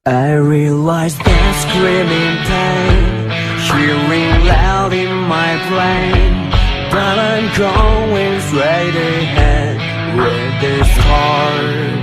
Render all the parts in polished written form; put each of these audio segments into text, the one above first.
I realize that screaming pain, hearing loud in my brain, but I'm going straight ahead with this heart.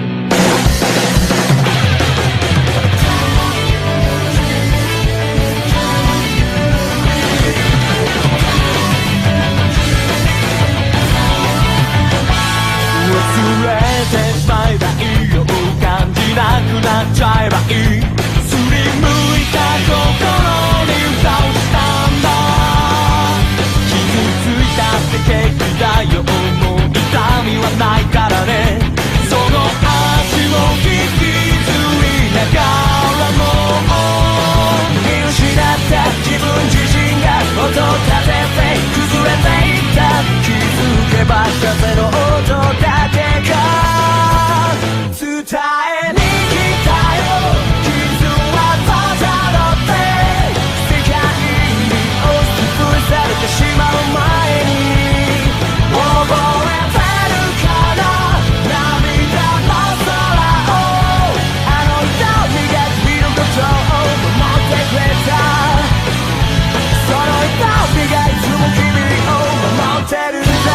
風の音だけが伝えに来たよ。傷はただって世界に押しつぶされてしまう前に覚えてるかな、涙の空をあの瞳が君のことを守ってくれた。その瞳がいつも君を守ってるんだ。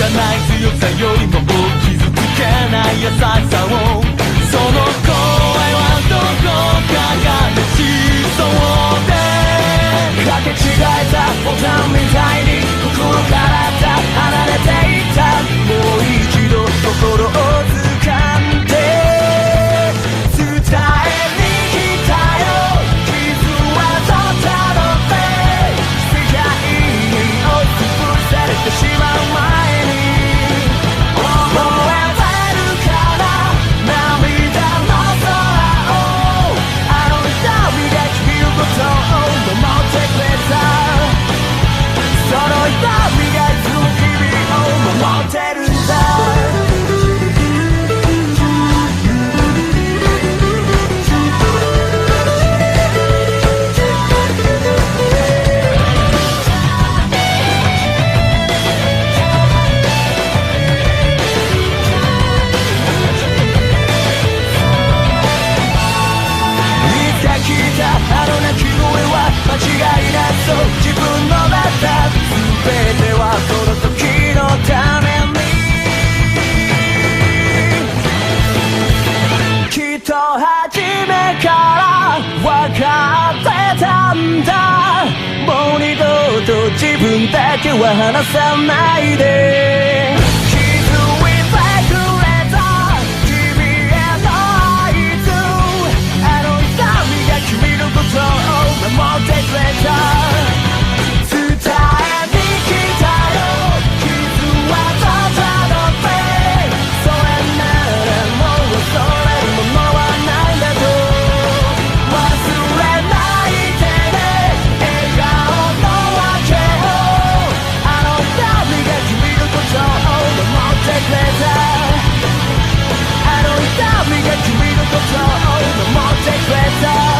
ない強さよりも傷つけない優しさを、その声はどこかがねしそうで、かけ違えたボタンみたいに心から離れていた。もう一度心を掴んで伝えに来たよ。傷はとったので世界に押しつぶされてしまう前に自分のまた全てはその時のために、きっと初めから分かってたんだ。もう二度と自分だけは離さないで。気づいてくれた君への合図、あの瞳が君のことを守ってくれた。あの瞳が君のことを守ってくれた。